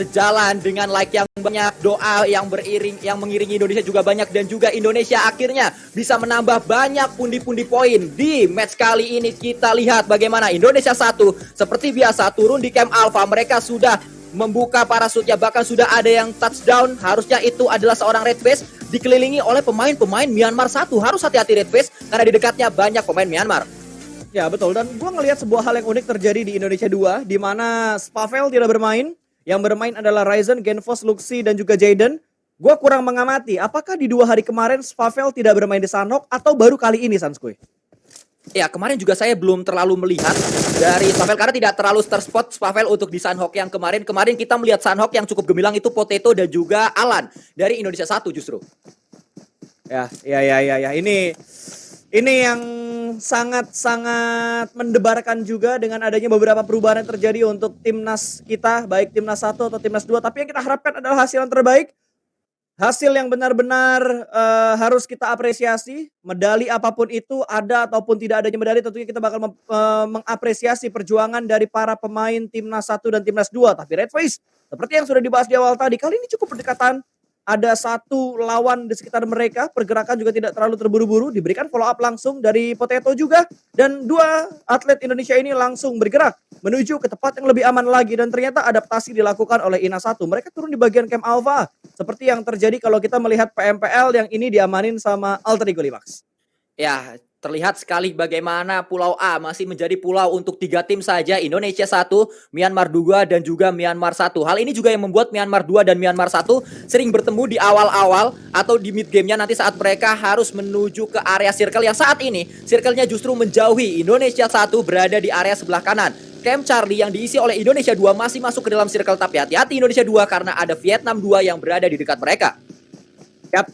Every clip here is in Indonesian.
sejalan dengan like yang banyak, doa yang mengiringi Indonesia juga banyak, dan juga Indonesia akhirnya bisa menambah banyak pundi-pundi poin di match kali ini. Kita lihat bagaimana Indonesia 1 seperti biasa turun di Camp Alpha. Mereka sudah membuka parasutnya, bahkan sudah ada yang touchdown. Harusnya itu adalah seorang Red Face, dikelilingi oleh pemain-pemain Myanmar 1. Harus hati-hati Red Face karena di dekatnya banyak pemain Myanmar. Ya betul, dan gue ngelihat sebuah hal yang unik terjadi di Indonesia 2, di mana Spavel tidak bermain. Yang bermain adalah Ryzen, Genfos, Luxi, dan juga Jaden. Gue kurang mengamati, apakah di 2 hari kemarin Spavel tidak bermain di Sanhok atau baru kali ini Sanskui? Ya, kemarin juga saya belum terlalu melihat dari Spavel karena tidak terlalu terspot Spavel untuk di Sanhok yang kemarin. Kemarin kita melihat Sanhok yang cukup gemilang itu Potato dan juga Alan dari Indonesia 1 justru. Ya. Ini yang sangat-sangat mendebarkan juga dengan adanya beberapa perubahan yang terjadi untuk timnas kita, baik timnas 1 atau timnas 2. Tapi yang kita harapkan adalah hasil yang terbaik. Hasil yang benar-benar harus kita apresiasi. Medali apapun itu, ada ataupun tidak adanya medali, tentunya kita bakal mengapresiasi perjuangan dari para pemain timnas 1 dan timnas 2. Tapi Red Face, seperti yang sudah dibahas di awal tadi, kali ini cukup berdekatan. Ada 1 lawan di sekitar mereka, pergerakan juga tidak terlalu terburu-buru, diberikan follow up langsung dari Potato juga, dan 2 atlet Indonesia ini langsung bergerak menuju ke tempat yang lebih aman lagi, dan ternyata adaptasi dilakukan oleh INA 1. Mereka turun di bagian Camp Alpha, seperti yang terjadi kalau kita melihat PMPL yang ini diamanin sama Alter Ego Limax. Ya, terlihat sekali bagaimana Pulau A masih menjadi pulau untuk 3 tim saja. Indonesia 1, Myanmar 2, dan juga Myanmar 1. Hal ini juga yang membuat Myanmar 2 dan Myanmar 1 sering bertemu di awal-awal atau di mid game-nya nanti saat mereka harus menuju ke area circle yang saat ini circle-nya justru menjauhi. Indonesia 1 berada di area sebelah kanan. Camp Charlie yang diisi oleh Indonesia 2 masih masuk ke dalam circle, tapi hati-hati Indonesia 2 karena ada Vietnam 2 yang berada di dekat mereka. Yap.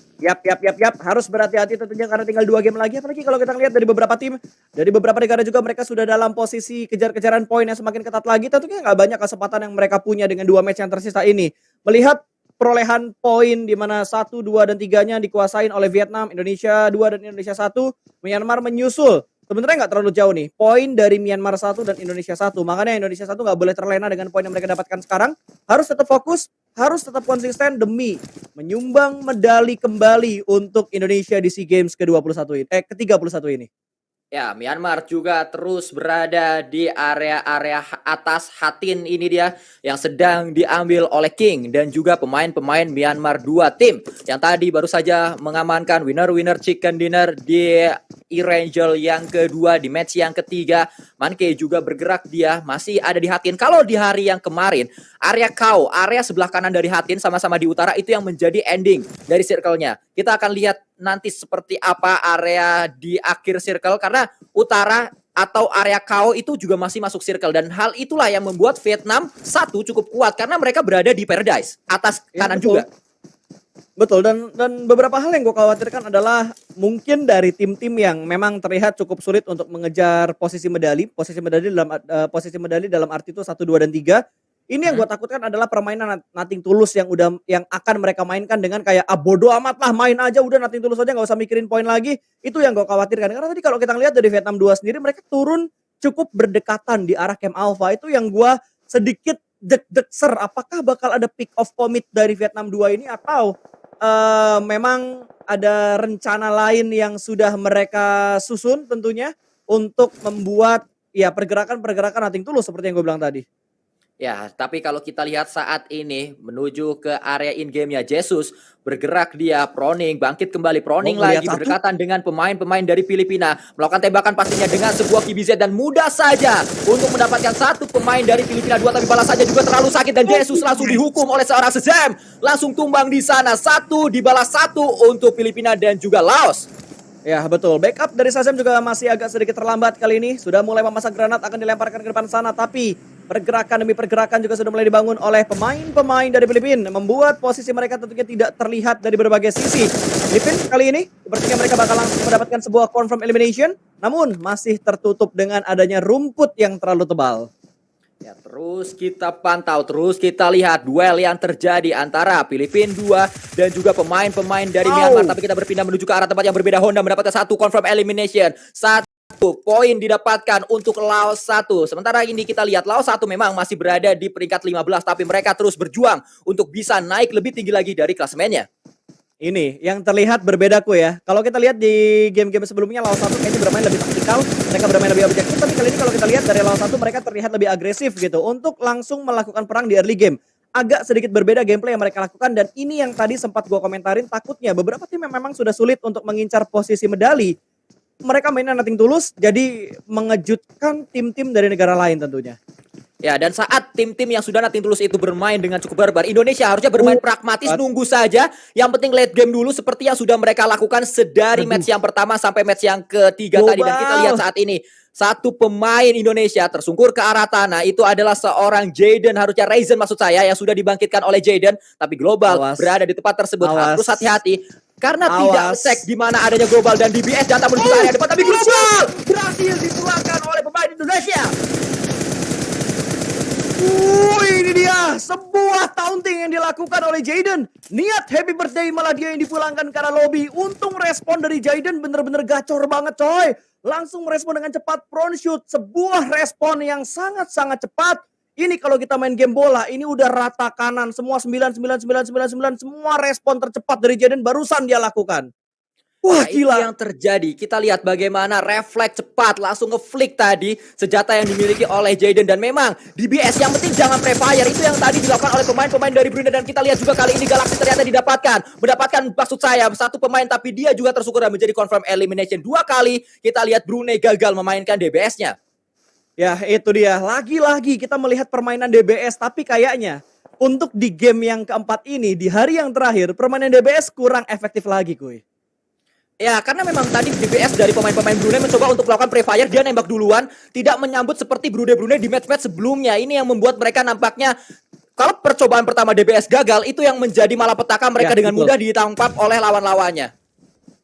Harus berhati-hati tentunya karena tinggal 2 game lagi. Apalagi kalau kita lihat dari beberapa tim, dari beberapa negara juga mereka sudah dalam posisi kejar-kejaran poin yang semakin ketat lagi. Tentunya nggak banyak kesempatan yang mereka punya dengan 2 match yang tersisa ini. Melihat perolehan poin di mana 1, 2, dan 3-nya dikuasain oleh Vietnam, Indonesia 2 dan Indonesia 1. Myanmar menyusul. Sebenarnya nggak terlalu jauh nih. Poin dari Myanmar 1 dan Indonesia 1. Makanya Indonesia 1 nggak boleh terlena dengan poin yang mereka dapatkan sekarang. Harus tetap fokus, harus tetap konsisten demi menyumbang medali kembali untuk Indonesia di SEA Games ke-31 ini. Ya, Myanmar juga terus berada di area-area atas. Hatin ini dia yang sedang diambil oleh King dan juga pemain-pemain Myanmar 2 tim yang tadi baru saja mengamankan winner chicken dinner di Erangel yang kedua di match yang ketiga. Mankey juga bergerak, dia masih ada di Hatin. Kalau di hari yang kemarin area Kau, area sebelah kanan dari Hatin sama-sama di utara itu yang menjadi ending dari circle-nya. Kita akan lihat nanti seperti apa area di akhir circle karena utara atau area Kau itu juga masih masuk circle, dan hal itulah yang membuat Vietnam 1 cukup kuat karena mereka berada di Paradise atas kanan juga. Betul, dan beberapa hal yang gue khawatirkan adalah mungkin dari tim-tim yang memang terlihat cukup sulit untuk mengejar posisi medali dalam arti itu 1, 2, dan 3. Ini yang gue takutkan adalah permainan Nothing Tulus yang akan mereka mainkan dengan kayak bodo amat lah, main aja udah Nothing Tulus aja, nggak usah mikirin poin lagi. Itu yang gue khawatirkan karena tadi kalau kita lihat dari Vietnam 2 sendiri, mereka turun cukup berdekatan di arah Camp Alpha. Itu yang gue sedikit deg-deg apakah bakal ada pick off commit dari Vietnam 2 ini atau memang ada rencana lain yang sudah mereka susun tentunya untuk membuat ya pergerakan Nothing Tulus seperti yang gue bilang tadi. Ya, tapi kalau kita lihat saat ini menuju ke area in-game-nya, Jesus bergerak, dia proning, bangkit kembali, proning lagi, berdekatan dengan pemain-pemain dari Filipina, melakukan tembakan pastinya dengan sebuah QBZ dan mudah saja untuk mendapatkan 1 pemain dari Filipina 2, tapi balas saja juga terlalu sakit dan Jesus langsung dihukum oleh seorang Shazam, langsung tumbang di sana. 1 dibalas 1 untuk Filipina dan juga Laos. Ya betul, backup dari Shazam juga masih agak sedikit terlambat kali ini. Sudah mulai memasang granat, akan dilemparkan ke depan sana. Tapi pergerakan demi pergerakan juga sudah mulai dibangun oleh pemain-pemain dari Filipina, membuat posisi mereka tentunya tidak terlihat dari berbagai sisi. Filipina kali ini sepertinya mereka bakal langsung mendapatkan sebuah confirm elimination, namun masih tertutup dengan adanya rumput yang terlalu tebal. Ya, terus kita pantau, terus kita lihat duel yang terjadi antara Filipina 2 dan juga pemain-pemain dari Myanmar. Tapi kita berpindah menuju ke arah tempat yang berbeda. Honda mendapatkan 1 confirm elimination. 1 poin didapatkan untuk Laos 1. Sementara ini kita lihat Laos 1 memang masih berada di peringkat 15, tapi mereka terus berjuang untuk bisa naik lebih tinggi lagi dari klasemennya. Ini yang terlihat berbeda ya. Kalau kita lihat di game-game sebelumnya Laos 1 kayaknya bermain lebih taktikal, mereka bermain lebih objektif, tapi kali ini kalau kita lihat dari Laos 1 mereka terlihat lebih agresif gitu untuk langsung melakukan perang di early game. Agak sedikit berbeda gameplay yang mereka lakukan, dan ini yang tadi sempat gua komentarin, takutnya beberapa tim yang memang sudah sulit untuk mengincar posisi medali, mereka mainnya nothing tulus, jadi mengejutkan tim-tim dari negara lain tentunya. Ya, dan saat tim-tim yang sudah nothing tulus itu bermain dengan cukup barbar, Indonesia harusnya bermain pragmatis, nunggu saja. Yang penting late game dulu seperti yang sudah mereka lakukan sedari match yang pertama sampai match yang ketiga tadi. Dan kita lihat saat ini, satu pemain Indonesia tersungkur ke arah tanah. Itu adalah seorang Jaden, harusnya Ryzen maksud saya, yang sudah dibangkitkan oleh Jaden. Tapi Global berada di tempat tersebut, harus hati-hati. Karena tidak cek di mana adanya Global dan DBS datang menuju area depan. Tapi Global berhasil dipulangkan oleh pemain Indonesia. Ini dia sebuah taunting yang dilakukan oleh Jaden. Niat happy birthday malah dia yang dipulangkan karena lobby. Untung respon dari Jaden bener-bener gacor banget coy. Langsung merespon dengan cepat, front shoot. Sebuah respon yang sangat-sangat cepat. Ini kalau kita main game bola, ini udah rata kanan. Semua 9, semua respon tercepat dari Jaden barusan dia lakukan. Wah, Itu gila. yang terjadi. Kita lihat bagaimana refleks cepat langsung ngeflick tadi senjata yang dimiliki oleh Jaden, dan memang DBS yang penting jangan prefire. Itu yang tadi dilakukan oleh pemain-pemain dari Brunei, dan kita lihat juga kali ini Galaxy ternyata mendapatkan maksud saya satu pemain, tapi dia juga tersyukur dan menjadi confirm elimination 2 kali. Kita lihat Brunei gagal memainkan DBS-nya. Ya, itu dia. Lagi-lagi kita melihat permainan DBS, tapi kayaknya untuk di game yang keempat ini, di hari yang terakhir, permainan DBS kurang efektif lagi, kuy. Ya, karena memang tadi DBS dari pemain-pemain Brunei mencoba untuk melakukan prefire, dia nembak duluan, tidak menyambut seperti Brunei di match-match sebelumnya. Ini yang membuat mereka nampaknya, kalau percobaan pertama DBS gagal, itu yang menjadi malapetaka mereka dengan mudah ditangkap oleh lawan-lawannya.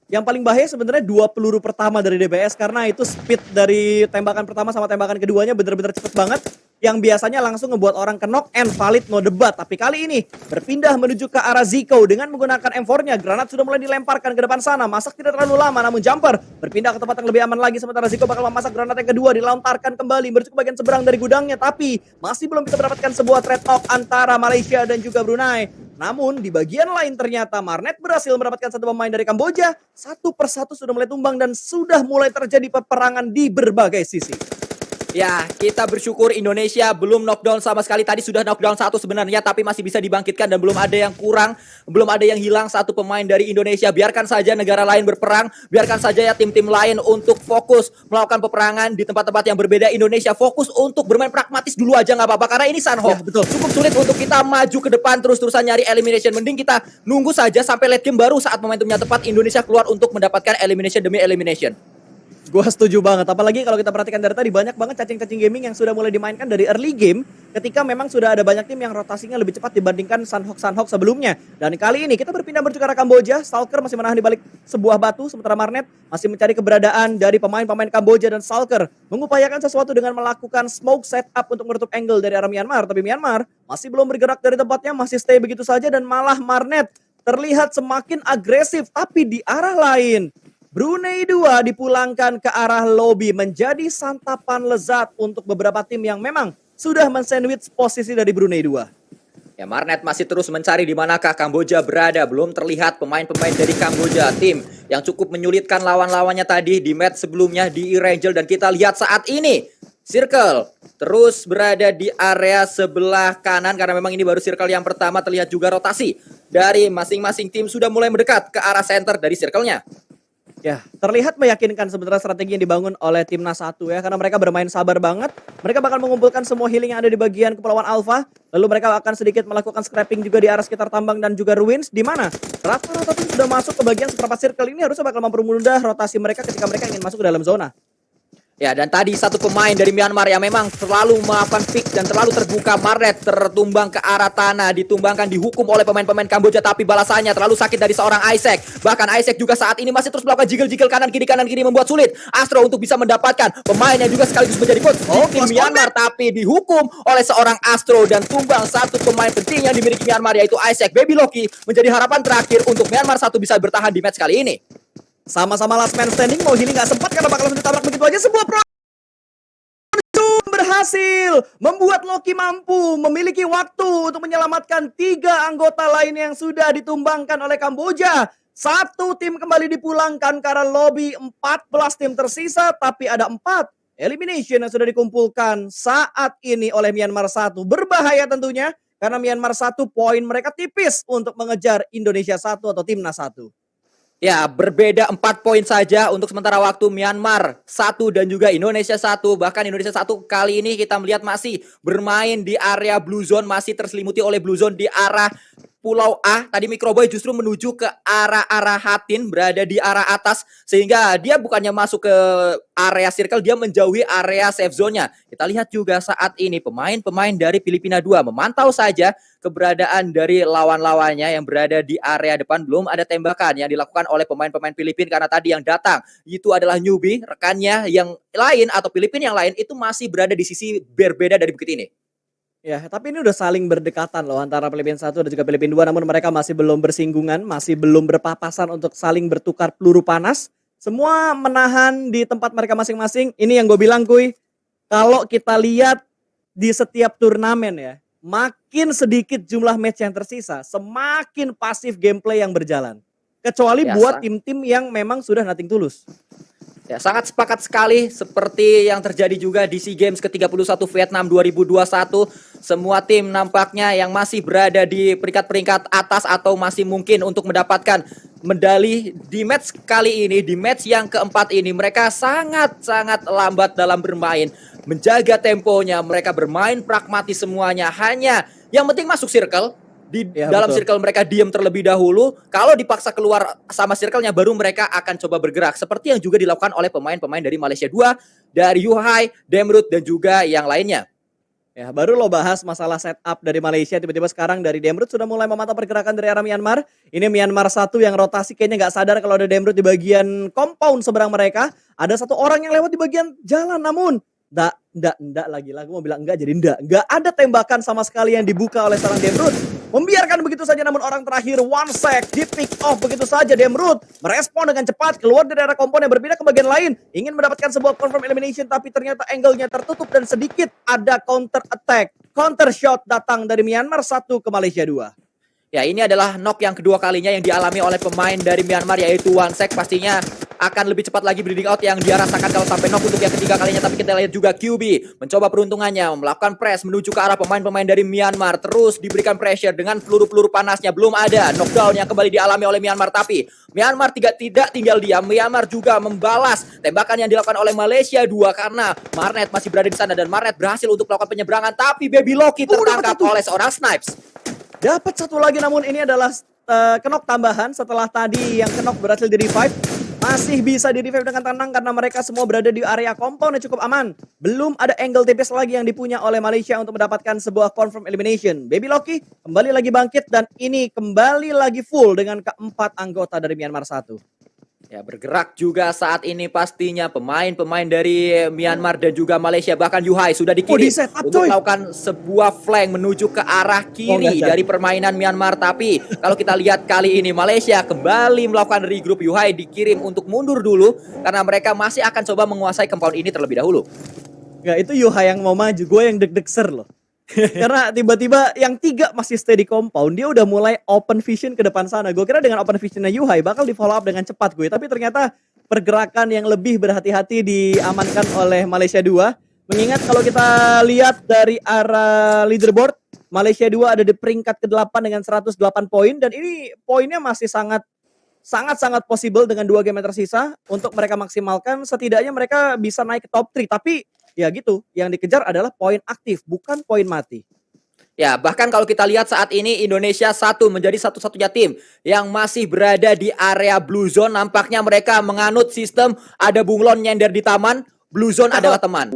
Yang paling bahaya sebenarnya 2 peluru pertama dari DBS, karena itu speed dari tembakan pertama sama tembakan keduanya bener-bener cepet banget. Yang biasanya langsung ngebuat orang ke knock and valid no debat. Tapi kali ini berpindah menuju ke arah Zico dengan menggunakan M4-nya. Granat sudah mulai dilemparkan ke depan sana. Masak tidak terlalu lama, namun Jumper berpindah ke tempat yang lebih aman lagi. Sementara Zico bakal memasak granat yang kedua, dilontarkan kembali menuju ke bagian seberang dari gudangnya. Tapi masih belum bisa mendapatkan sebuah trade off antara Malaysia dan juga Brunei. Namun di bagian lain ternyata Marnet berhasil mendapatkan satu pemain dari Kamboja. Satu persatu sudah mulai tumbang dan sudah mulai terjadi peperangan di berbagai sisi. Ya, kita bersyukur Indonesia belum knockdown sama sekali. Tadi sudah knockdown 1 sebenarnya, tapi masih bisa dibangkitkan dan belum ada yang kurang, belum ada yang hilang satu pemain dari Indonesia. Biarkan saja negara lain berperang, biarkan saja ya tim-tim lain untuk fokus melakukan peperangan di tempat-tempat yang berbeda. Indonesia fokus untuk bermain pragmatis dulu aja nggak apa-apa, karena ini Sanhok. Ya, betul. Cukup sulit untuk kita maju ke depan terus-terusan nyari elimination. Mending kita nunggu saja sampai late game, baru saat momentumnya tepat Indonesia keluar untuk mendapatkan elimination demi elimination. Gua setuju banget, apalagi kalau kita perhatikan dari tadi banyak banget cacing-cacing gaming yang sudah mulai dimainkan dari early game ketika memang sudah ada banyak tim yang rotasinya lebih cepat dibandingkan Sanhok sebelumnya. Dan kali ini kita berpindah menuju ke arah Kamboja. Stalker masih menahan di balik sebuah batu, sementara Marnet masih mencari keberadaan dari pemain-pemain Kamboja, dan Stalker mengupayakan sesuatu dengan melakukan smoke setup untuk menutup angle dari arah Myanmar. Tapi Myanmar masih belum bergerak dari tempatnya, masih stay begitu saja, dan malah Marnet terlihat semakin agresif. Tapi di arah lain, Brunei 2 dipulangkan ke arah lobby menjadi santapan lezat untuk beberapa tim yang memang sudah mensandwich posisi dari Brunei 2. Ya, Marnet masih terus mencari di manakah Kamboja berada. Belum terlihat pemain-pemain dari Kamboja, tim yang cukup menyulitkan lawan-lawannya tadi di match sebelumnya di E-Rangel. Dan kita lihat saat ini Circle terus berada di area sebelah kanan, karena memang ini baru circle yang pertama. Terlihat juga rotasi dari masing-masing tim sudah mulai mendekat ke arah center dari circle-nya. Ya, terlihat meyakinkan sebenarnya strategi yang dibangun oleh Timnas 1 ya, karena mereka bermain sabar banget. Mereka bakal mengumpulkan semua healing yang ada di bagian Kepulauan Alpha, lalu mereka akan sedikit melakukan scrapping juga di arah sekitar tambang dan juga ruins, di mana rata-rata tim sudah masuk ke bagian seperempat circle ini, harusnya bakal mempermudah rotasi mereka ketika mereka ingin masuk ke dalam zona. Ya, dan tadi satu pemain dari Myanmar yang memang terlalu melakukan pick dan terlalu terbuka, Marnet tertumbang ke arah tanah, ditumbangkan, dihukum oleh pemain-pemain Kamboja, tapi balasannya terlalu sakit dari seorang Isaac. Bahkan Isaac juga saat ini masih terus melakukan jiggle-jiggle kanan kiri membuat sulit Astro untuk bisa mendapatkan pemain yang juga sekaligus menjadi coach tim Myanmar, tapi dihukum oleh seorang Astro dan tumbang satu pemain penting yang dimiliki Myanmar, yaitu Isaac. Baby Loki menjadi harapan terakhir untuk Myanmar 1 bisa bertahan di match kali ini. Sama-sama last man standing, mau healing nggak sempat karena bakal langsung ditabrak begitu aja. Sebuah berhasil membuat Loki mampu memiliki waktu untuk menyelamatkan 3 anggota lain yang sudah ditumbangkan oleh Kamboja. 1 tim kembali dipulangkan karena lobby 14 tim tersisa, tapi ada 4 elimination yang sudah dikumpulkan saat ini oleh Myanmar 1. Berbahaya tentunya karena Myanmar 1 poin mereka tipis untuk mengejar Indonesia 1 atau Timnas 1. Ya, berbeda 4 poin saja untuk sementara waktu Myanmar 1 dan juga Indonesia 1. Bahkan Indonesia 1 kali ini kita melihat masih bermain di area Blue Zone, masih terselimuti oleh Blue Zone di arah Pulau A. Tadi Microboy justru menuju ke arah Hatin, berada di arah atas, sehingga dia bukannya masuk ke area circle, dia menjauhi area safe zone-nya. Kita lihat juga saat ini pemain-pemain dari Filipina 2 memantau saja keberadaan dari lawan-lawannya yang berada di area depan. Belum ada tembakan yang dilakukan oleh pemain-pemain Filipina karena tadi yang datang itu adalah newbie, rekannya yang lain atau Filipina yang lain itu masih berada di sisi berbeda dari bukit ini. Ya, tapi ini udah saling berdekatan loh antara Filipina 1 dan juga Filipina 2, namun mereka masih belum bersinggungan, masih belum berpapasan untuk saling bertukar peluru panas. Semua menahan di tempat mereka masing-masing. Ini yang gue bilang, Kuy, kalau kita lihat di setiap turnamen ya, makin sedikit jumlah match yang tersisa, semakin pasif gameplay yang berjalan. Kecuali buat tim-tim yang memang sudah nothing tulus. Ya, sangat sepakat sekali seperti yang terjadi juga di SEA Games ke-31 Vietnam 2021. Semua tim nampaknya yang masih berada di peringkat-peringkat atas atau masih mungkin untuk mendapatkan medali di match kali ini, di match yang keempat ini, mereka sangat-sangat lambat dalam bermain. Menjaga temponya, mereka bermain pragmatis semuanya, hanya yang penting masuk circle. Dalam circle mereka diam terlebih dahulu. Kalau dipaksa keluar sama circle-nya baru mereka akan coba bergerak. Seperti yang juga dilakukan oleh pemain-pemain dari Malaysia 2, dari Yuhai, Demrut dan juga yang lainnya. Ya, baru lo bahas masalah setup dari Malaysia, tiba-tiba sekarang dari Demrut sudah mulai memantau pergerakan dari arah Myanmar. Ini Myanmar 1 yang rotasi kayaknya nggak sadar kalau ada Demrut di bagian compound seberang mereka. Ada 1 orang yang lewat di bagian jalan, namun Nggak lagi mau bilang enggak jadi enggak ada tembakan sama sekali yang dibuka oleh seorang Demrut. Membiarkan begitu saja, namun orang terakhir one sec di pick off begitu saja. Demrut merespon dengan cepat, keluar dari area kompon yang berpindah ke bagian lain, ingin mendapatkan sebuah confirm elimination, tapi ternyata angle-nya tertutup dan sedikit ada counter attack, counter shot datang dari Myanmar 1 ke Malaysia 2. Ya, ini adalah knock yang kedua kalinya yang dialami oleh pemain dari Myanmar, yaitu One Sek. Pastinya akan lebih cepat lagi bleeding out yang dia rasakan kalau sampai knock untuk yang ketiga kalinya. Tapi kita lihat juga QB mencoba peruntungannya, melakukan press menuju ke arah pemain-pemain dari Myanmar. Terus diberikan pressure dengan peluru-peluru panasnya. Belum ada knockdown yang kembali dialami oleh Myanmar. Tapi Myanmar tidak tinggal diam. Myanmar juga membalas tembakan yang dilakukan oleh Malaysia 2 karena Marnet masih berada di sana. Dan Marnet berhasil untuk melakukan penyeberangan. Tapi Baby Loki tertangkap oleh seorang Snipes. Dapat 1 lagi, namun ini adalah kenok tambahan setelah tadi yang kenok berhasil di revive. Masih bisa di revive dengan tenang karena mereka semua berada di area compound yang cukup aman. Belum ada angle tipis lagi yang dipunya oleh Malaysia untuk mendapatkan sebuah confirm elimination. Baby Loki kembali lagi bangkit dan ini kembali lagi full dengan keempat anggota dari Myanmar 1. Ya, bergerak juga saat ini pastinya pemain-pemain dari Myanmar dan juga Malaysia. Bahkan Yuhai sudah dikirim untuk melakukan sebuah flank menuju ke arah kiri dari permainan Myanmar. Tapi kalau kita lihat kali ini Malaysia kembali melakukan regroup. Yuhai dikirim untuk mundur dulu karena mereka masih akan coba menguasai compound ini terlebih dahulu. Ya, itu Yuhai yang mau maju, gue yang deg-deg loh. Karena tiba-tiba yang 3 masih stay di compound, dia udah mulai open vision ke depan sana. Gue kira dengan open visionnya Yuhai bakal di follow up dengan cepat gue, tapi ternyata pergerakan yang lebih berhati-hati diamankan oleh Malaysia 2. Mengingat kalau kita lihat dari arah leaderboard, Malaysia 2 ada di peringkat ke-8 dengan 108 poin, dan ini poinnya masih sangat possible dengan 2 game yang tersisa untuk mereka maksimalkan. Setidaknya mereka bisa naik ke top 3, tapi ya gitu, yang dikejar adalah poin aktif, bukan poin mati. Ya, bahkan kalau kita lihat saat ini Indonesia 1 menjadi satu-satunya tim yang masih berada di area Blue Zone. Nampaknya mereka menganut sistem ada bunglon nyender di taman, Blue Zone adalah teman.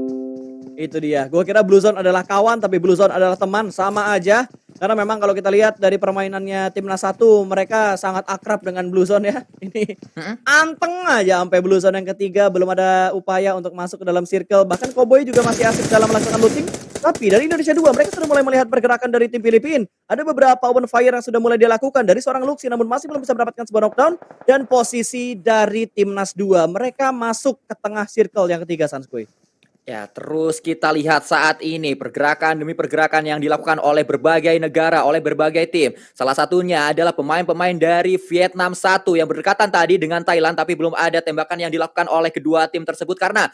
Itu dia, gue kira Blue Zone adalah kawan, tapi Blue Zone adalah teman, sama aja. Karena memang kalau kita lihat dari permainannya Timnas 1, mereka sangat akrab dengan Blue Zone ya. Ini anteng aja sampai Blue Zone yang ketiga, belum ada upaya untuk masuk ke dalam circle. Bahkan Cowboy juga masih asik dalam melakukan looting. Tapi dari Indonesia 2 mereka sudah mulai melihat pergerakan dari tim Filipina. Ada beberapa open fire yang sudah mulai dilakukan dari seorang Luxi namun masih belum bisa mendapatkan sebuah knockdown dan posisi dari Timnas 2 mereka masuk ke tengah circle yang ketiga Sanskui. Ya, terus kita lihat saat ini pergerakan demi pergerakan yang dilakukan oleh berbagai negara, oleh berbagai tim. Salah satunya adalah pemain-pemain dari Vietnam 1 yang berdekatan tadi dengan Thailand, tapi belum ada tembakan yang dilakukan oleh kedua tim tersebut karena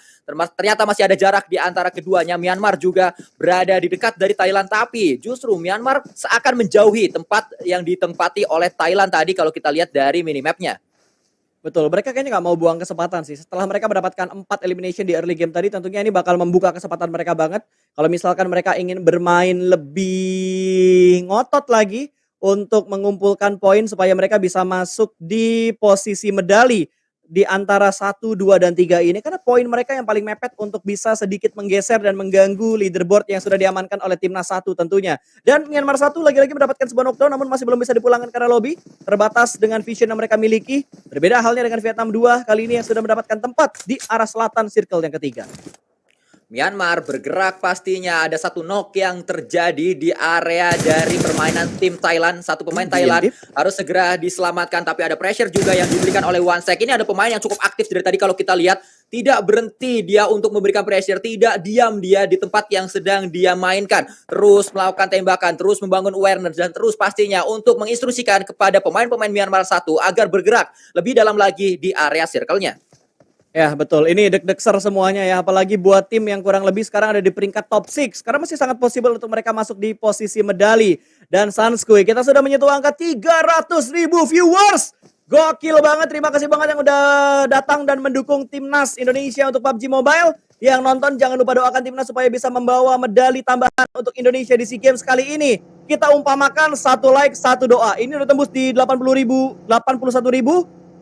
ternyata masih ada jarak di antara keduanya. Myanmar juga berada di dekat dari Thailand, tapi justru Myanmar seakan menjauhi tempat yang ditempati oleh Thailand tadi kalau kita lihat dari minimapnya. Betul, mereka kayaknya nggak mau buang kesempatan sih. Setelah mereka mendapatkan 4 elimination di early game tadi, tentunya ini bakal membuka kesempatan mereka banget. Kalau misalkan mereka ingin bermain lebih ngotot lagi untuk mengumpulkan poin supaya mereka bisa masuk di posisi medali di antara 1, 2, dan 3 ini. Karena poin mereka yang paling mepet untuk bisa sedikit menggeser dan mengganggu leaderboard yang sudah diamankan oleh Timnas 1 tentunya. Dan Myanmar 1 lagi-lagi mendapatkan sebuah knockdown namun masih belum bisa dipulangkan karena lobby. Terbatas dengan vision yang mereka miliki. Berbeda halnya dengan Vietnam 2 kali ini yang sudah mendapatkan tempat di arah selatan circle yang ketiga. Myanmar bergerak pastinya ada satu knock yang terjadi di area dari permainan tim Thailand. Satu pemain Thailand harus segera diselamatkan tapi ada pressure juga yang diberikan oleh Wansek. Ini ada pemain yang cukup aktif dari tadi kalau kita lihat. Tidak berhenti dia untuk memberikan pressure, tidak diam dia di tempat yang sedang dia mainkan. Terus melakukan tembakan, terus membangun awareness dan terus pastinya untuk menginstruksikan kepada pemain-pemain Myanmar 1 agar bergerak lebih dalam lagi di area circle-nya. Ya betul, ini deg-degser semuanya ya, apalagi buat tim yang kurang lebih sekarang ada di peringkat top 6. Karena masih sangat possible untuk mereka masuk di posisi medali. Dan Sanskui, kita sudah menyentuh angka 300.000 viewers. Gokil banget, terima kasih banget yang udah datang dan mendukung Timnas Indonesia untuk PUBG Mobile. Yang nonton jangan lupa doakan Timnas supaya bisa membawa medali tambahan untuk Indonesia di SEA Games kali ini. Kita umpamakan 1 like, 1 doa. Ini udah tembus di 81.000.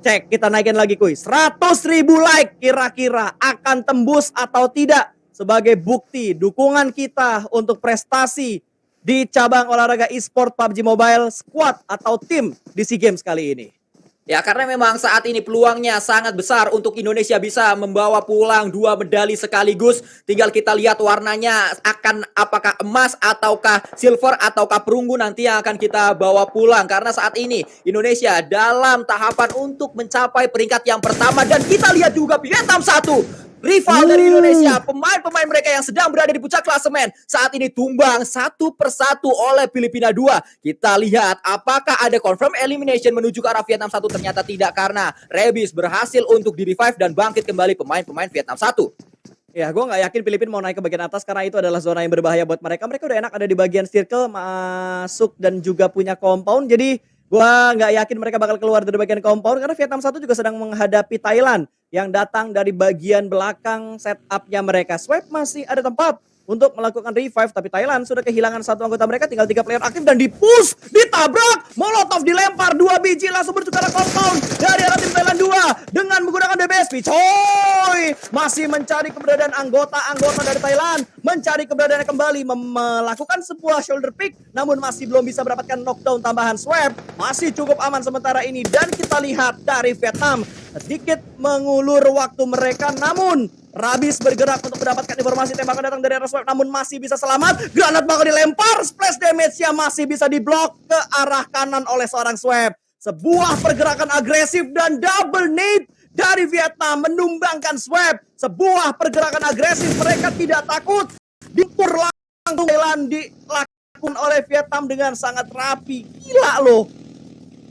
Cek, kita naikin lagi kuy. 100.000 like kira-kira akan tembus atau tidak sebagai bukti dukungan kita untuk prestasi di cabang olahraga e-sport PUBG Mobile squad atau tim di SEA Games kali ini. Ya karena memang saat ini peluangnya sangat besar untuk Indonesia bisa membawa pulang 2 medali sekaligus. Tinggal kita lihat warnanya akan apakah emas ataukah silver ataukah perunggu nanti yang akan kita bawa pulang. Karena saat ini Indonesia dalam tahapan untuk mencapai peringkat yang pertama. Dan kita lihat juga Vietnam 1. Rival dari Indonesia, pemain-pemain mereka yang sedang berada di puncak klasemen saat ini tumbang satu persatu oleh Filipina 2. Kita lihat apakah ada confirm elimination menuju ke arah Vietnam 1. Ternyata tidak karena Rebis berhasil untuk di-revive dan bangkit kembali pemain-pemain Vietnam 1. Ya, gue nggak yakin Filipina mau naik ke bagian atas karena itu adalah zona yang berbahaya buat mereka. Mereka udah enak ada di bagian circle, masuk dan juga punya compound. Jadi gue nggak yakin mereka bakal keluar dari bagian compound karena Vietnam 1 juga sedang menghadapi Thailand yang datang dari bagian belakang setupnya mereka. Swipe masih ada tempat untuk melakukan revive, tapi Thailand sudah kehilangan satu anggota mereka, tinggal 3 player aktif dan di-push, ditabrak, Molotov dilempar, 2 biji langsung menuju ke arah compound dari arah tim Thailand 2 dengan menggunakan DBSP. Coy, masih mencari keberadaan anggota-anggota dari Thailand, mencari keberadaannya kembali, melakukan sebuah shoulder pick, namun masih belum bisa mendapatkan knockdown tambahan. Swap masih cukup aman sementara ini dan kita lihat dari Vietnam sedikit mengulur waktu mereka, namun Rabis bergerak untuk mendapatkan informasi tembakan datang dari arah Swap namun masih bisa selamat. Granat bakal dilempar, splash damage-nya masih bisa diblok ke arah kanan oleh seorang Swap. Sebuah pergerakan agresif dan double nade dari Vietnam menumbangkan Swap. Sebuah pergerakan agresif, mereka tidak takut. Dikur langsung dilakukan oleh Vietnam dengan sangat rapi. Gila loh.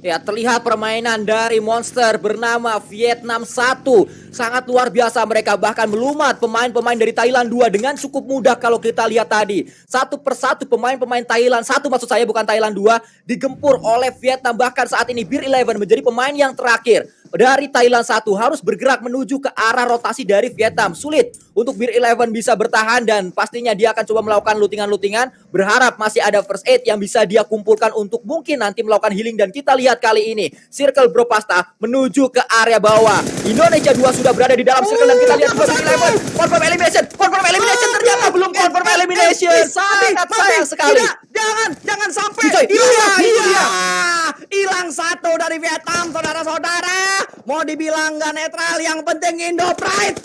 Ya terlihat permainan dari monster bernama Vietnam 1. Sangat luar biasa, mereka bahkan melumat pemain-pemain dari Thailand 2 dengan cukup mudah kalau kita lihat tadi. Satu persatu pemain-pemain Thailand 1, maksud saya bukan Thailand 2, digempur oleh Vietnam. Bahkan saat ini Beer 11 menjadi pemain yang terakhir dari Thailand 1 harus bergerak menuju ke arah rotasi dari Vietnam. Sulit untuk Beer 11 bisa bertahan dan pastinya dia akan coba melakukan lootingan-lootingan. Berharap masih ada first aid yang bisa dia kumpulkan untuk mungkin nanti melakukan healing. Dan kita lihat kali ini Circle Bro Pasta menuju ke area bawah. Indonesia 2 sudah berada di dalam circle dan kita lihat Beer 11 confirm elimination ternyata belum confirm elimination. Sangat sayang sekali. Jangan sampai. Hilang satu dari Vietnam, saudara-saudara. Mau dibilang gak netral, yang penting Indo Pride.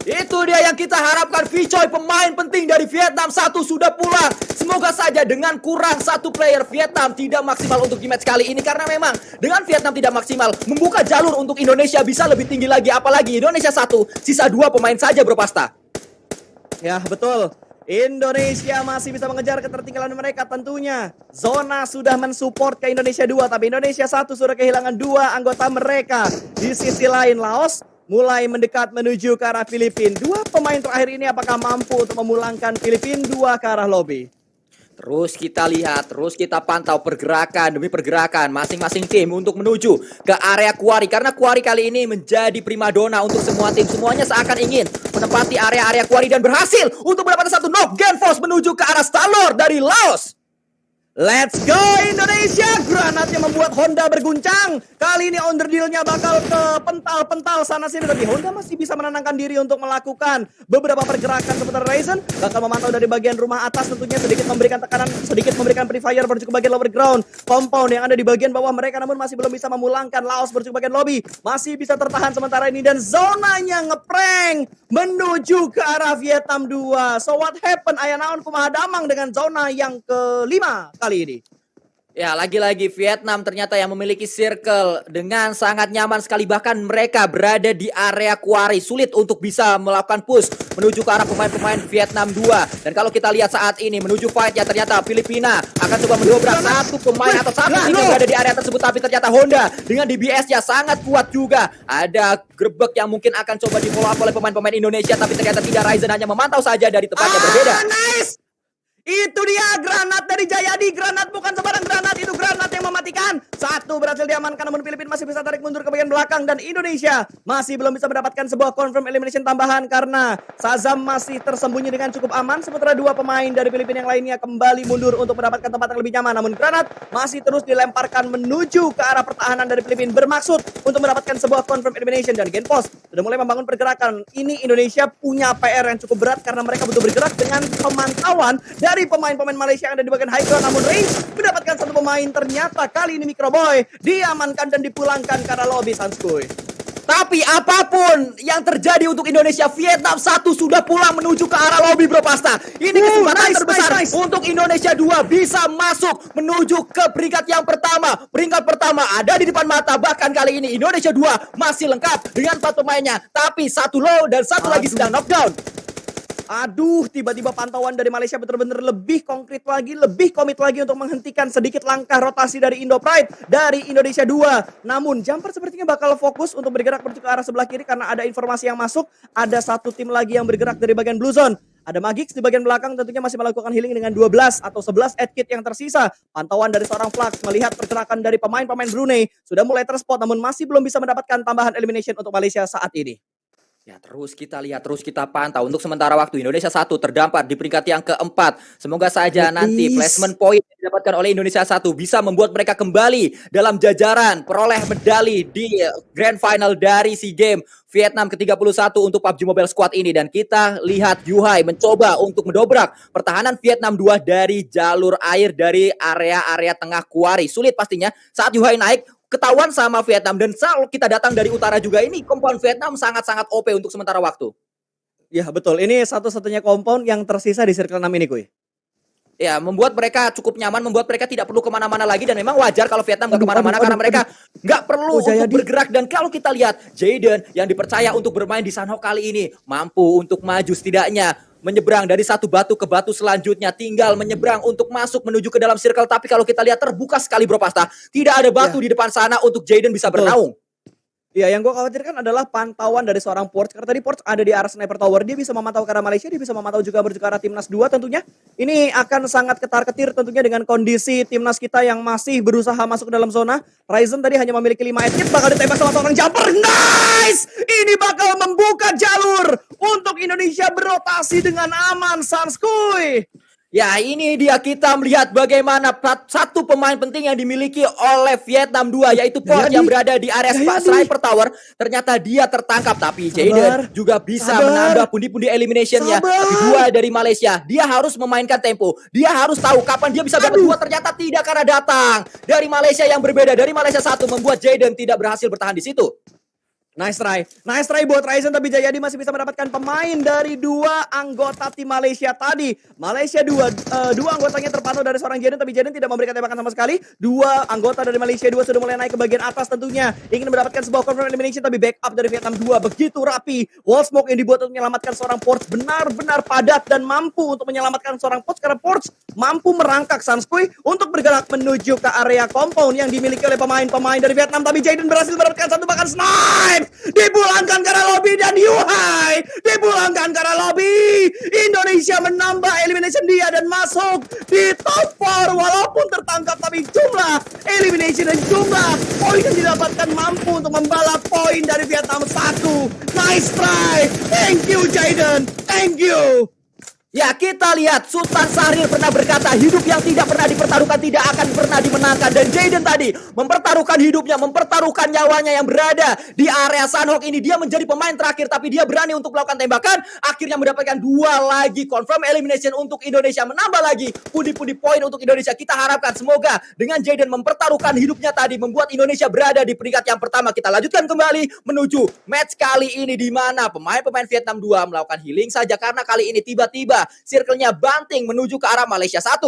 Itu dia yang kita harapkan. Vicoy, pemain penting dari Vietnam 1 sudah pulang. Semoga saja dengan kurang satu player Vietnam tidak maksimal untuk di match kali ini. Karena memang dengan Vietnam tidak maksimal, membuka jalur untuk Indonesia bisa lebih tinggi lagi. Apalagi Indonesia 1, sisa 2 pemain saja Bro Pasta. Ya betul, Indonesia masih bisa mengejar ketertinggalan mereka tentunya. Zona sudah mensupport ke Indonesia 2, tapi Indonesia 1 sudah kehilangan 2 anggota mereka. Di sisi lain Laos mulai mendekat menuju ke arah Filipina. 2 pemain terakhir ini apakah mampu untuk memulangkan Filipina 2 ke arah lobby? Terus kita lihat, terus kita pantau pergerakan demi pergerakan masing-masing tim untuk menuju ke area Quarry. Karena Quarry kali ini menjadi primadona untuk semua tim. Semuanya seakan ingin menempati area-area Quarry dan berhasil untuk mendapatkan satu knock. Genfos menuju ke arah Star-Lord dari Laos. Let's go Indonesia! Granatnya membuat Honda berguncang. Kali ini underdeal-nya bakal ke pental-pental sana sini. Tapi Honda masih bisa menenangkan diri untuk melakukan beberapa pergerakan. Sementara Ryzen bakal memantau dari bagian rumah atas. Tentunya sedikit memberikan tekanan, sedikit memberikan pre-fire menuju ke bagian lower ground. Compound yang ada di bagian bawah mereka namun masih belum bisa memulangkan. Laos menuju ke bagian lobby. Masih bisa tertahan sementara ini. Dan zonanya ngeprank menuju ke arah Vietnam 2. So what happened? Aya naon kumaha damang dengan zona yang kelima kali ini. Ya, lagi-lagi Vietnam ternyata yang memiliki circle dengan sangat nyaman sekali. Bahkan mereka berada di area Quarry. Sulit untuk bisa melakukan push menuju ke arah pemain-pemain Vietnam 2. Dan kalau kita lihat saat ini menuju fight ya, ternyata Filipina akan coba mendobrak satu pemain atau satu tim yang berada di area tersebut. Tapi ternyata Honda dengan DBS-nya sangat kuat juga. Ada grebek yang mungkin akan coba di follow up oleh pemain-pemain Indonesia. Tapi ternyata tidak, Ryzen hanya memantau saja dari tempat yang berbeda. Nice! Itu dia granat dari Jayadi. Granat bukan sembarang granat, itu granat yang mematikan. Satu berhasil diamankan namun Filipina masih bisa tarik mundur ke bagian belakang. Dan Indonesia masih belum bisa mendapatkan sebuah confirm elimination tambahan karena Shazam masih tersembunyi dengan cukup aman. Sementara 2 pemain dari Filipina yang lainnya kembali mundur untuk mendapatkan tempat yang lebih nyaman. Namun granat masih terus dilemparkan menuju ke arah pertahanan dari Filipina bermaksud untuk mendapatkan sebuah confirm elimination. Dan Genpos sudah mulai membangun pergerakan. Ini Indonesia punya PR yang cukup berat karena mereka butuh bergerak dengan pemantauan dari pemain-pemain Malaysia yang ada di bagian high ground. Namun Range mendapatkan satu pemain. Ternyata kali ini Microboy diamankan dan dipulangkan ke arah lobby Sanskuy. Tapi apapun yang terjadi untuk Indonesia, Vietnam 1 sudah pulang menuju ke arah lobby Bro Pasta. Ini kesempatan terbesar untuk Indonesia 2 bisa masuk menuju ke peringkat yang pertama. Peringkat pertama ada di depan mata. Bahkan kali ini Indonesia 2 masih lengkap dengan 4 pemainnya. Tapi 1 low dan 1 lagi sedang knockdown. Aduh, tiba-tiba pantauan dari Malaysia benar-benar lebih konkret lagi, lebih komit lagi untuk menghentikan sedikit langkah rotasi dari Indo Pride dari Indonesia 2. Namun, Jumper sepertinya bakal fokus untuk bergerak menuju ke arah sebelah kiri karena ada informasi yang masuk. Ada 1 tim lagi yang bergerak dari bagian Blue Zone. Ada Magix di bagian belakang tentunya masih melakukan healing dengan 12 atau 11 add kit yang tersisa. Pantauan dari seorang Flux melihat pergerakan dari pemain-pemain Brunei sudah mulai terspot namun masih belum bisa mendapatkan tambahan elimination untuk Malaysia saat ini. Ya, terus kita lihat, terus kita pantau. Untuk sementara waktu Indonesia 1 terdampar di peringkat yang keempat. Semoga saja nanti placement point yang didapatkan oleh Indonesia 1 bisa membuat mereka kembali dalam jajaran peroleh medali di Grand Final dari SEA Games Vietnam ke-31 untuk PUBG Mobile Squad ini. Dan kita lihat Yuhai mencoba untuk mendobrak pertahanan Vietnam 2 dari jalur air dari area-area tengah Quarry. Sulit pastinya saat Yuhai naik, ketahuan sama Vietnam. Dan kalau kita datang dari utara juga, ini compound Vietnam sangat-sangat OP untuk sementara waktu. Ya betul, ini satu-satunya compound yang tersisa di circle 6 ini Kuy. Ya, membuat mereka cukup nyaman, membuat mereka tidak perlu kemana-mana lagi. Dan memang wajar kalau Vietnam gak kemana-mana karena mereka gak perlu untuk bergerak. Dan kalau kita lihat Jaden yang dipercaya untuk bermain di Sanhok kali ini mampu untuk maju setidaknya menyeberang dari satu batu ke batu selanjutnya, tinggal menyeberang untuk masuk menuju ke dalam circle. Tapi kalau kita lihat terbuka sekali Bro Pasta, tidak ada batu di depan sana untuk Jaden bisa bernaung. Ya, yang gue khawatirkan adalah pantauan dari seorang Porch. Karena tadi Porch ada di arah Sniper Tower. Dia bisa memantau ke arah Malaysia, dia bisa memantau juga menuju ke arah Timnas 2 tentunya. Ini akan sangat ketar-ketir tentunya dengan kondisi Timnas kita yang masih berusaha masuk ke dalam zona. Ryzen tadi hanya memiliki 5 edit, bakal ditembak sama seorang Jumper. Nice! Ini bakal membuka jalur untuk Indonesia berotasi dengan aman, Sanskuy. Ya, ini dia kita melihat bagaimana satu pemain penting yang dimiliki oleh Vietnam 2 yaitu Porch yang berada di area Sniper Tower. Ternyata dia tertangkap, tapi Jaden juga bisa menambah pundi-pundi eliminationnya. Tapi 2 dari Malaysia, dia harus memainkan tempo. Dia harus tahu kapan dia bisa dapat 2. Ternyata tidak, karena datang dari Malaysia yang berbeda. Dari Malaysia 1 membuat Jaden tidak berhasil bertahan di situ. Nice try buat Ryzen, tapi Jayadi masih bisa mendapatkan pemain dari dua anggota tim Malaysia tadi. Malaysia dua anggotanya terpantau dari seorang Jaden, tapi Jaden tidak memberikan tembakan sama sekali. Dua anggota dari Malaysia dua sudah mulai naik ke bagian atas tentunya. Ingin mendapatkan sebuah confirm elimination, tapi backup dari Vietnam 2 begitu rapi. Wall smoke yang dibuat untuk menyelamatkan seorang Ports benar-benar padat dan mampu untuk menyelamatkan seorang Ports, karena Ports mampu merangkak Sanskui untuk bergerak menuju ke area compound yang dimiliki oleh pemain-pemain dari Vietnam. Tapi Jaden berhasil mendapatkan satu bahkan snipe. Dipulangkan ke arah lobby dan Yuhai dipulangkan ke arah lobby. Indonesia menambah elimination dia dan masuk di top 4 walaupun tertangkap, tapi jumlah elimination dan jumlah poin yang didapatkan mampu untuk membalap poin dari Vietnam 1. Nice try. Thank you Jaden. Thank you. Ya, kita lihat Sultan Syahrir pernah berkata hidup yang tidak pernah dipertaruhkan tidak akan pernah dimenangkan. Dan Jaden tadi mempertaruhkan hidupnya, mempertaruhkan nyawanya yang berada di area Sanhok ini. Dia menjadi pemain terakhir, tapi dia berani untuk melakukan tembakan. Akhirnya mendapatkan 2 lagi confirm elimination untuk Indonesia. Menambah lagi pundi-pundi poin untuk Indonesia. Kita harapkan semoga dengan Jaden mempertaruhkan hidupnya tadi membuat Indonesia berada di peringkat yang pertama. Kita lanjutkan kembali menuju match kali ini, di mana pemain-pemain Vietnam 2 melakukan healing saja karena kali ini tiba-tiba circle-nya banting menuju ke arah Malaysia 1.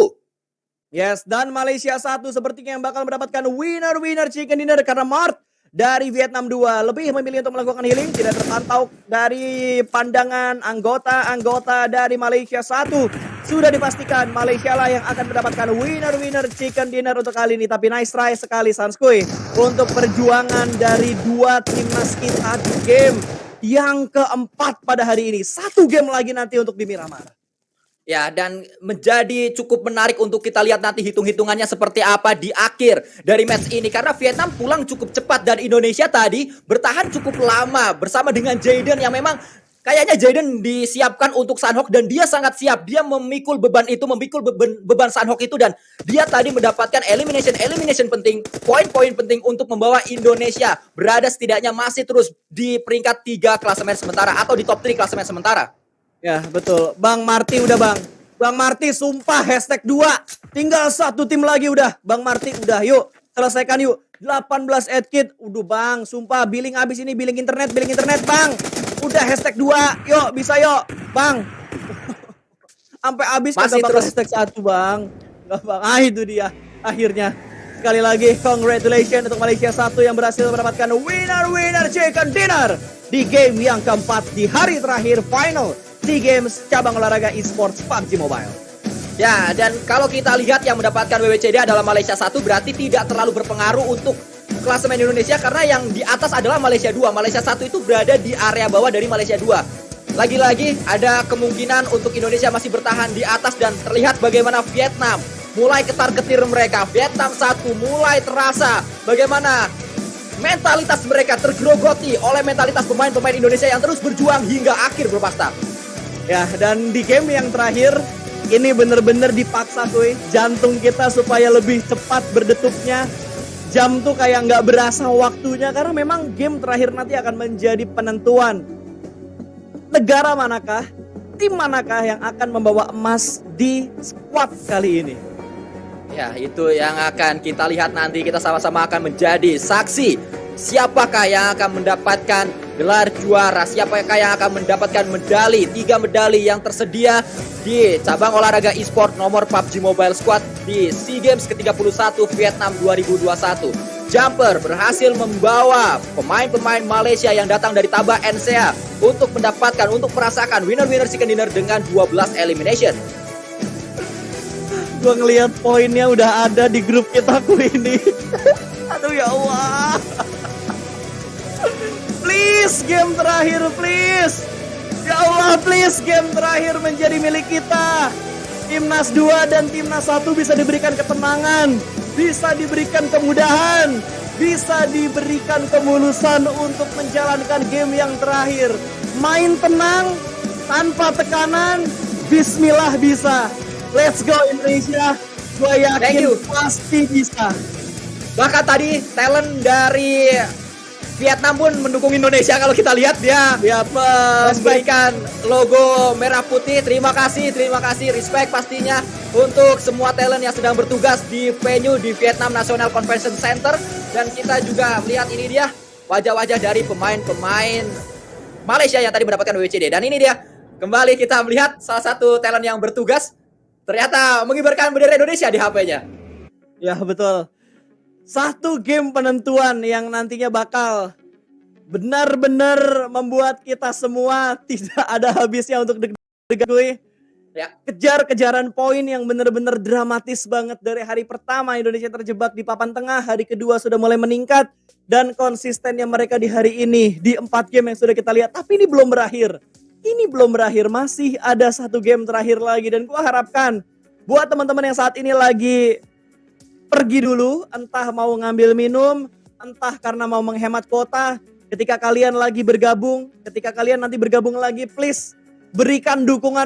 Yes, dan Malaysia 1 sepertinya yang bakal mendapatkan winner chicken dinner karena Mart dari Vietnam 2 lebih memilih untuk melakukan healing. Tidak terpantau dari pandangan anggota-anggota dari Malaysia 1. Sudah dipastikan Malaysia lah yang akan mendapatkan winner chicken dinner untuk kali ini. Tapi nice try sekali Sanskui untuk perjuangan dari dua timnas kita di game yang keempat pada hari ini. 1 game lagi nanti untuk di Miramar. Ya, dan menjadi cukup menarik untuk kita lihat nanti hitung-hitungannya seperti apa di akhir dari match ini. Karena Vietnam pulang cukup cepat dan Indonesia tadi bertahan cukup lama bersama dengan Jaden yang memang kayaknya Jaden disiapkan untuk Sanhok dan dia sangat siap. Dia memikul beban itu, beban Sanhok itu, dan dia tadi mendapatkan elimination penting, poin-poin penting untuk membawa Indonesia berada setidaknya masih terus di peringkat 3 klasemen sementara atau di top 3 klasemen sementara. Ya betul, Bang Marty udah bang. Bang Marty sumpah hashtag 2. Tinggal 1 tim lagi udah. Bang Marty udah, yuk selesaikan yuk. 18 kit, udah bang. Sumpah billing habis ini, billing internet bang. Udah hashtag 2, yuk bisa yuk bang. Sampai habis masih terus hashtag 1 bang. Gak bang, itu dia akhirnya. Sekali lagi congratulations untuk Malaysia 1 yang berhasil mendapatkan winner chicken dinner di game yang keempat di hari terakhir final SEA Games cabang olahraga esports PUBG Mobile. Ya, dan kalau kita lihat yang mendapatkan WWCD adalah Malaysia 1, berarti tidak terlalu berpengaruh untuk klasemen Indonesia karena yang di atas adalah Malaysia 2. Malaysia 1 itu berada di area bawah dari Malaysia 2. Lagi-lagi ada kemungkinan untuk Indonesia masih bertahan di atas dan terlihat bagaimana Vietnam mulai ketar-ketir mereka. Vietnam 1 mulai terasa bagaimana mentalitas mereka tergerogoti oleh mentalitas pemain-pemain Indonesia yang terus berjuang hingga akhir berpasta. Ya, dan di game yang terakhir ini bener-bener dipaksa kuy jantung kita supaya lebih cepat berdetupnya. Jam tuh kayak nggak berasa waktunya karena memang game terakhir nanti akan menjadi penentuan negara manakah, tim manakah yang akan membawa emas di squad kali ini. Ya, itu yang akan kita lihat nanti. Kita sama-sama akan menjadi saksi siapakah yang akan mendapatkan gelar juara, siapakah yang akan mendapatkan medali, 3 medali yang tersedia di cabang olahraga e-sport nomor PUBG Mobile Squad di SEA Games ke-31 Vietnam 2021. Jumper berhasil membawa pemain-pemain Malaysia yang datang dari Tabah NCA untuk merasakan winner chicken dinner dengan 12 elimination. Gue ngelihat poinnya udah ada di grup kita ini. Aduh ya Allah. Please game terakhir please. Ya Allah please game terakhir menjadi milik kita. Timnas 2 dan Timnas 1 bisa diberikan ketenangan, bisa diberikan kemudahan, bisa diberikan kemulusan untuk menjalankan game yang terakhir. Main tenang, tanpa tekanan, bismillah bisa. Let's go Indonesia. Gue yakin pasti bisa. Bahkan tadi talent dari Vietnam pun mendukung Indonesia. Kalau kita lihat dia memberikan logo merah putih. Terima kasih, respect pastinya untuk semua talent yang sedang bertugas di venue di Vietnam National Convention Center. Dan kita juga melihat ini dia wajah-wajah dari pemain-pemain Malaysia yang tadi mendapatkan WCD. Dan ini dia, kembali kita melihat salah satu talent yang bertugas ternyata mengibarkan bendera Indonesia di HP-nya. Ya betul. Satu game penentuan yang nantinya bakal benar-benar membuat kita semua tidak ada habisnya untuk deg-degan. Ya. Kejar-kejaran poin yang benar-benar dramatis banget dari hari pertama Indonesia terjebak di papan tengah, hari kedua sudah mulai meningkat dan konsistennya mereka di hari ini di 4 game yang sudah kita lihat. Tapi ini belum berakhir. Ini belum berakhir, masih ada 1 game terakhir lagi dan gua harapkan buat teman-teman yang saat ini lagi pergi dulu, entah mau ngambil minum, entah karena mau menghemat kuota, ketika kalian lagi bergabung, ketika kalian nanti bergabung lagi, please berikan dukungan